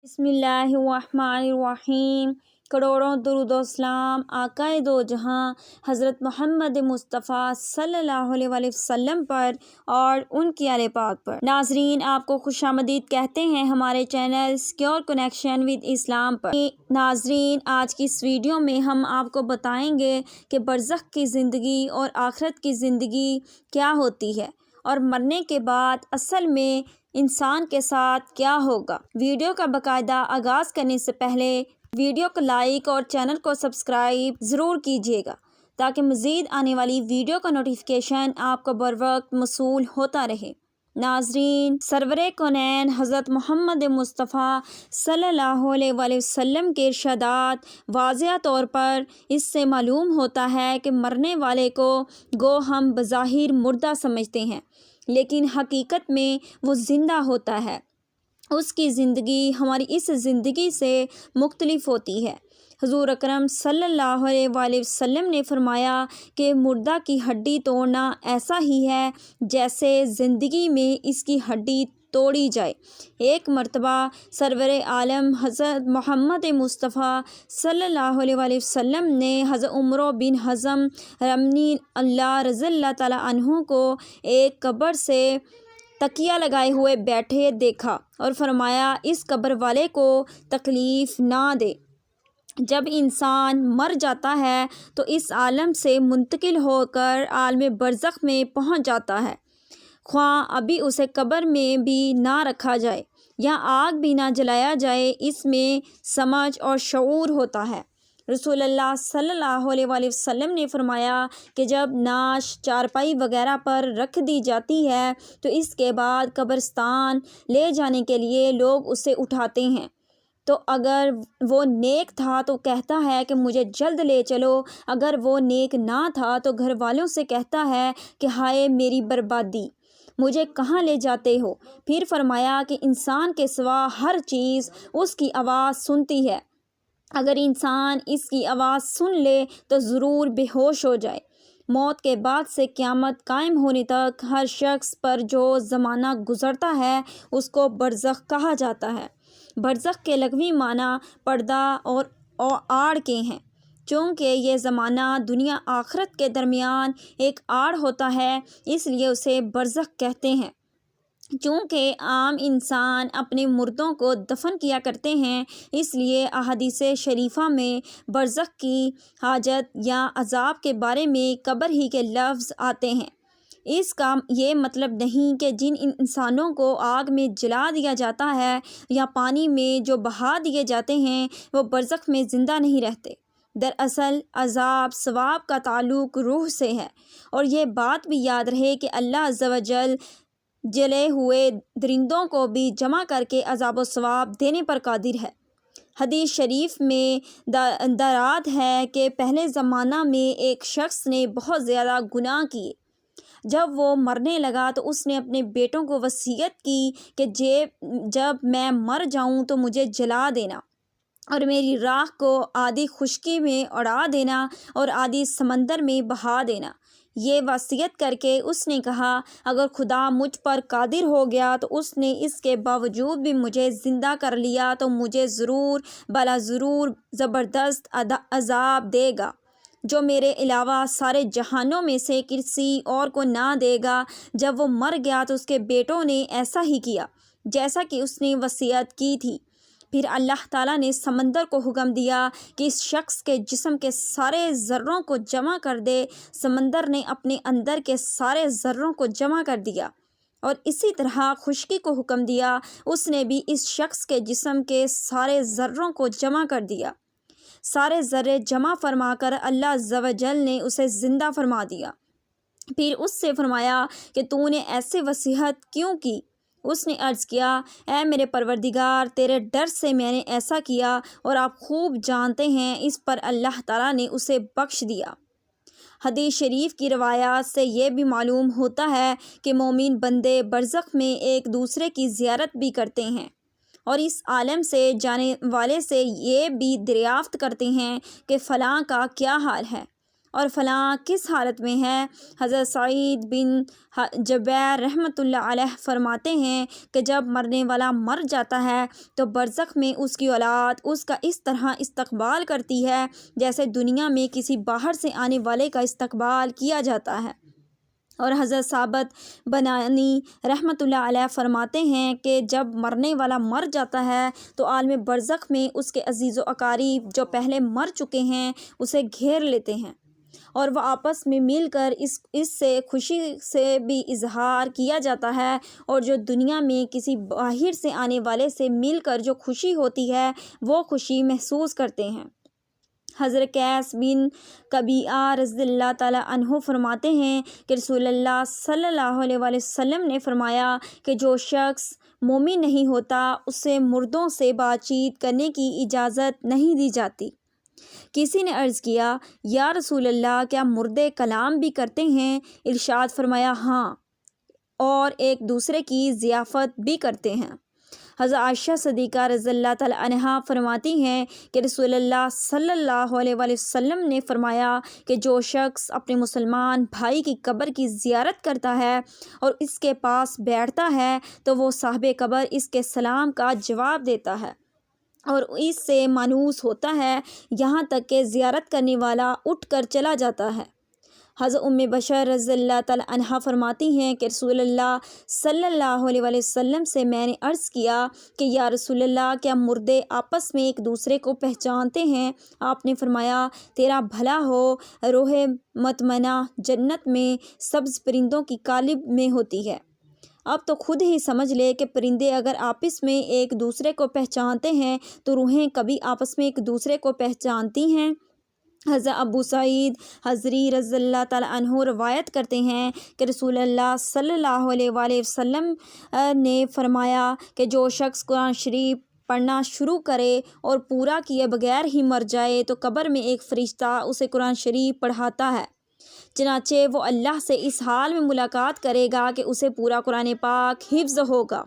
بسم اللہ الرحمن الرحیم۔ کروڑوں درود و سلام آقائے دو جہاں حضرت محمد مصطفیٰ صلی اللہ علیہ وآلہ وسلم پر اور ان کی آل پاک پر۔ ناظرین، آپ کو خوش آمدید کہتے ہیں ہمارے چینل سیکیور کنیکشن ود اسلام پر۔ ناظرین، آج کی اس ویڈیو میں ہم آپ کو بتائیں گے کہ برزخ کی زندگی اور آخرت کی زندگی کیا ہوتی ہے اور مرنے کے بعد اصل میں انسان کے ساتھ کیا ہوگا۔ ویڈیو کا باقاعدہ آغاز کرنے سے پہلے ویڈیو کو لائک اور چینل کو سبسکرائب ضرور کیجیے گا تاکہ مزید آنے والی ویڈیو کا نوٹیفیکیشن آپ کو بروقت موصول ہوتا رہے۔ ناظرین، سرور کونین حضرت محمد مصطفیٰ صلی اللہ علیہ وآلہ وسلم کے ارشادات واضح طور پر اس سے معلوم ہوتا ہے کہ مرنے والے کو گو ہم بظاہر مردہ سمجھتے ہیں، لیکن حقیقت میں وہ زندہ ہوتا ہے۔ اس کی زندگی ہماری اس زندگی سے مختلف ہوتی ہے۔ حضور اکرم صلی اللہ علیہ وآلہ وسلم نے فرمایا کہ مردہ کی ہڈی توڑنا ایسا ہی ہے جیسے زندگی میں اس کی ہڈی توڑی جائے۔ ایک مرتبہ سرور عالم حضرت محمد مصطفیٰ صلی اللہ علیہ وآلہ وسلم نے حضرت عمر بن حزم رضی اللہ تعالیٰ عنہ کو ایک قبر سے تکیہ لگائے ہوئے بیٹھے دیکھا اور فرمایا، اس قبر والے کو تکلیف نہ دے۔ جب انسان مر جاتا ہے تو اس عالم سے منتقل ہو کر عالم برزخ میں پہنچ جاتا ہے، خواہ ابھی اسے قبر میں بھی نہ رکھا جائے یا آگ بھی نہ جلایا جائے، اس میں سمجھ اور شعور ہوتا ہے۔ رسول اللہ صلی اللہ علیہ وآلہ وسلم نے فرمایا کہ جب نعش چارپائی وغیرہ پر رکھ دی جاتی ہے تو اس کے بعد قبرستان لے جانے کے لیے لوگ اسے اٹھاتے ہیں، تو اگر وہ نیک تھا تو کہتا ہے کہ مجھے جلد لے چلو، اگر وہ نیک نہ تھا تو گھر والوں سے کہتا ہے کہ ہائے میری بربادی، مجھے کہاں لے جاتے ہو۔ پھر فرمایا کہ انسان کے سوا ہر چیز اس کی آواز سنتی ہے، اگر انسان اس کی آواز سن لے تو ضرور بے ہوش ہو جائے۔ موت کے بعد سے قیامت قائم ہونے تک ہر شخص پر جو زمانہ گزرتا ہے اس کو برزخ کہا جاتا ہے۔ برزخ کے لغوی معنی پردہ اور آڑ کے ہیں۔ چونکہ یہ زمانہ دنیا آخرت کے درمیان ایک آڑ ہوتا ہے، اس لیے اسے برزخ کہتے ہیں۔ چونکہ عام انسان اپنے مردوں کو دفن کیا کرتے ہیں، اس لیے احادیث شریفہ میں برزخ کی حاجت یا عذاب کے بارے میں قبر ہی کے لفظ آتے ہیں۔ اس کا یہ مطلب نہیں کہ جن انسانوں کو آگ میں جلا دیا جاتا ہے یا پانی میں جو بہا دیے جاتے ہیں وہ برزخ میں زندہ نہیں رہتے۔ دراصل عذاب ثواب کا تعلق روح سے ہے، اور یہ بات بھی یاد رہے کہ اللہ عز و جل جلے ہوئے درندوں کو بھی جمع کر کے عذاب و ثواب دینے پر قادر ہے۔ حدیث شریف میں دراد ہے کہ پہلے زمانہ میں ایک شخص نے بہت زیادہ گناہ کیے۔ جب وہ مرنے لگا تو اس نے اپنے بیٹوں کو وصیت کی کہ جب میں مر جاؤں تو مجھے جلا دینا اور میری راکھ کو آدھی خشکی میں اڑا دینا اور آدھی سمندر میں بہا دینا۔ یہ وصیت کر کے اس نے کہا، اگر خدا مجھ پر قادر ہو گیا تو اس نے اس کے باوجود بھی مجھے زندہ کر لیا تو مجھے ضرور بلا ضرور زبردست عذاب دے گا، جو میرے علاوہ سارے جہانوں میں سے کسی اور کو نہ دے گا۔ جب وہ مر گیا تو اس کے بیٹوں نے ایسا ہی کیا جیسا کہ اس نے وصیت کی تھی۔ پھر اللہ تعالیٰ نے سمندر کو حکم دیا کہ اس شخص کے جسم کے سارے ذروں کو جمع کر دے۔ سمندر نے اپنے اندر کے سارے ذروں کو جمع کر دیا، اور اسی طرح خشکی کو حکم دیا، اس نے بھی اس شخص کے جسم کے سارے ذروں کو جمع کر دیا۔ سارے ذرے جمع فرما کر اللہ عز و جل نے اسے زندہ فرما دیا۔ پھر اس سے فرمایا کہ تو نے ایسے وصیت کیوں کی؟ اس نے عرض کیا، اے میرے پروردگار، تیرے ڈر سے میں نے ایسا کیا، اور آپ خوب جانتے ہیں۔ اس پر اللہ تعالیٰ نے اسے بخش دیا۔ حدیث شریف کی روایات سے یہ بھی معلوم ہوتا ہے کہ مومن بندے برزخ میں ایک دوسرے کی زیارت بھی کرتے ہیں، اور اس عالم سے جانے والے سے یہ بھی دریافت کرتے ہیں کہ فلاں کا کیا حال ہے۔ اور فلاں کس حالت میں ہے۔ حضرت سعید بن جبیر رحمۃ اللہ علیہ فرماتے ہیں کہ جب مرنے والا مر جاتا ہے تو برزخ میں اس کی اولاد اس کا اس طرح استقبال کرتی ہے جیسے دنیا میں کسی باہر سے آنے والے کا استقبال کیا جاتا ہے۔ اور حضرت ثابت بنانی رحمۃ اللہ علیہ فرماتے ہیں کہ جب مرنے والا مر جاتا ہے تو عالم برزخ میں اس کے عزیز و اقارب جو پہلے مر چکے ہیں اسے گھیر لیتے ہیں اور وہ آپس میں مل کر اس سے خوشی سے بھی اظہار کیا جاتا ہے، اور جو دنیا میں کسی باہر سے آنے والے سے مل کر جو خوشی ہوتی ہے وہ خوشی محسوس کرتے ہیں۔ حضرت قیس بن کبیعہ رضی اللہ تعالیٰ عنہ فرماتے ہیں کہ رسول اللہ صلی اللہ علیہ وآلہ وسلم نے فرمایا کہ جو شخص مومن نہیں ہوتا اسے مردوں سے بات چیت کرنے کی اجازت نہیں دی جاتی۔ کسی نے عرض کیا یا رسول اللہ کیا مردے کلام بھی کرتے ہیں؟ ارشاد فرمایا ہاں، اور ایک دوسرے کی ضیافت بھی کرتے ہیں۔ حضرت عائشہ صدیقہ رضی اللہ تعالیٰ عنہا فرماتی ہیں کہ رسول اللہ صلی اللہ علیہ وآلہ وسلم نے فرمایا کہ جو شخص اپنے مسلمان بھائی کی قبر کی زیارت کرتا ہے اور اس کے پاس بیٹھتا ہے تو وہ صاحب قبر اس کے سلام کا جواب دیتا ہے اور اس سے مانوس ہوتا ہے یہاں تک کہ زیارت کرنے والا اٹھ کر چلا جاتا ہے۔ حضرت ام بشر رضی اللہ تعالیٰ عنہا فرماتی ہیں کہ رسول اللہ صلی اللہ علیہ وآلہ وسلم سے میں نے عرض کیا کہ یا رسول اللہ کیا مردے آپس میں ایک دوسرے کو پہچانتے ہیں؟ آپ نے فرمایا تیرا بھلا ہو، روح مطمئنہ جنت میں سبز پرندوں کی قالب میں ہوتی ہے۔ اب تو خود ہی سمجھ لے کہ پرندے اگر آپس میں ایک دوسرے کو پہچانتے ہیں تو روحیں کبھی آپس میں ایک دوسرے کو پہچانتی ہیں؟ حضرت ابو سعید خدری رضی اللہ تعالیٰ عنہ روایت کرتے ہیں کہ رسول اللہ صلی اللہ علیہ وآلہ وسلم نے فرمایا کہ جو شخص قرآن شریف پڑھنا شروع کرے اور پورا کیے بغیر ہی مر جائے تو قبر میں ایک فرشتہ اسے قرآن شریف پڑھاتا ہے، چنانچہ وہ اللہ سے اس حال میں ملاقات کرے گا کہ اسے پورا قرآن پاک حفظ ہوگا۔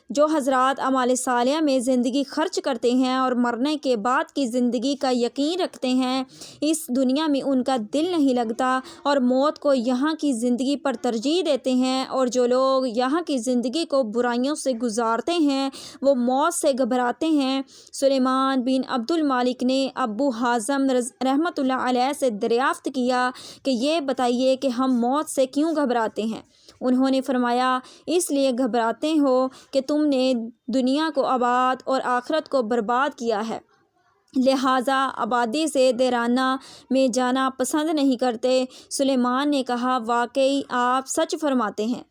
جو حضرات اعمال صالحہ میں زندگی خرچ کرتے ہیں اور مرنے کے بعد کی زندگی کا یقین رکھتے ہیں، اس دنیا میں ان کا دل نہیں لگتا اور موت کو یہاں کی زندگی پر ترجیح دیتے ہیں، اور جو لوگ یہاں کی زندگی کو برائیوں سے گزارتے ہیں وہ موت سے گھبراتے ہیں۔ سلیمان بن عبد المالک نے ابو حازم رحمۃ اللہ علیہ سے دریافت کیا کہ یہ بتائیے کہ ہم موت سے کیوں گھبراتے ہیں؟ انہوں نے فرمایا اس لیے گھبراتے ہو کہ تم نے دنیا کو آباد اور آخرت کو برباد کیا ہے، لہٰذا آبادی سے دیرانہ میں جانا پسند نہیں کرتے۔ سلیمان نے کہا واقعی آپ سچ فرماتے ہیں۔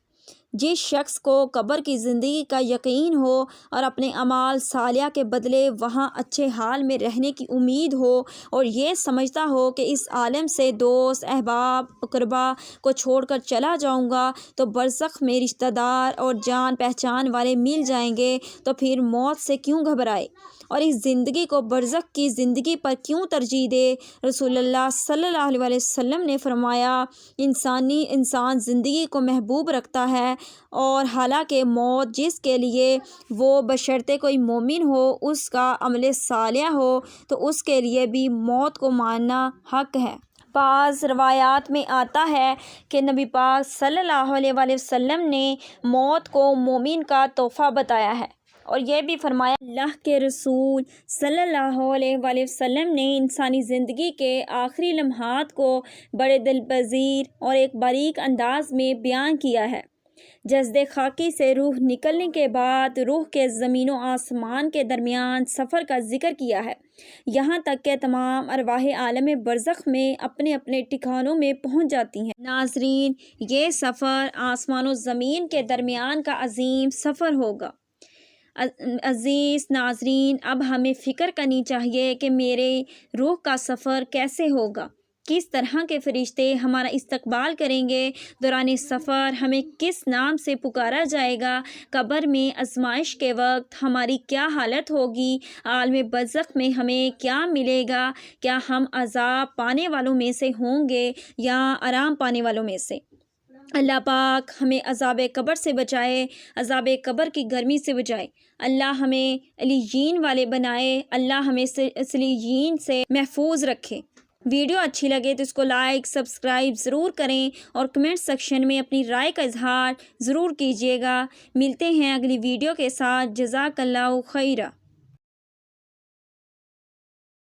جس شخص کو قبر کی زندگی کا یقین ہو اور اپنے اعمال صالحہ کے بدلے وہاں اچھے حال میں رہنے کی امید ہو اور یہ سمجھتا ہو کہ اس عالم سے دوست احباب اقربا کو چھوڑ کر چلا جاؤں گا تو برزخ میں رشتہ دار اور جان پہچان والے مل جائیں گے، تو پھر موت سے کیوں گھبرائے اور اس زندگی کو برزخ کی زندگی پر کیوں ترجیح دے؟ رسول اللہ صلی اللہ علیہ وآلہ وسلم نے فرمایا انسان زندگی کو محبوب رکھتا ہے، اور حالانکہ موت جس کے لیے وہ بشرطے کوئی مومن ہو اس کا عمل صالح ہو تو اس کے لیے بھی موت کو ماننا حق ہے۔ بعض روایات میں آتا ہے کہ نبی پاک صلی اللہ علیہ وآلہ وسلم نے موت کو مومن کا تحفہ بتایا ہے، اور یہ بھی فرمایا اللہ کے رسول صلی اللہ علیہ وآلہ وسلم نے انسانی زندگی کے آخری لمحات کو بڑے دل پذیر اور ایک باریک انداز میں بیان کیا ہے۔ جسد خاکی سے روح نکلنے کے بعد روح کے زمین و آسمان کے درمیان سفر کا ذکر کیا ہے، یہاں تک کہ تمام ارواح عالم برزخ میں اپنے اپنے ٹھکانوں میں پہنچ جاتی ہیں۔ ناظرین، یہ سفر آسمان و زمین کے درمیان کا عظیم سفر ہوگا۔ عزیز ناظرین، اب ہمیں فکر کرنی چاہیے کہ میرے روح کا سفر کیسے ہوگا، کس طرح کے فرشتے ہمارا استقبال کریں گے، دوران سفر ہمیں کس نام سے پکارا جائے گا، قبر میں آزمائش کے وقت ہماری کیا حالت ہوگی، عالم برزخ میں ہمیں کیا ملے گا، کیا ہم عذاب پانے والوں میں سے ہوں گے یا آرام پانے والوں میں سے؟ اللہ پاک ہمیں عذاب قبر سے بچائے، عذاب قبر کی گرمی سے بچائے، اللہ ہمیں علیین والے بنائے، اللہ ہمیں علیین سے محفوظ رکھے۔ ویڈیو اچھی لگے تو اس کو لائک سبسکرائب ضرور کریں اور کمنٹ سیکشن میں اپنی رائے کا اظہار ضرور کیجیے گا۔ ملتے ہیں اگلی ویڈیو کے ساتھ۔ جزاک اللہ خیرہ۔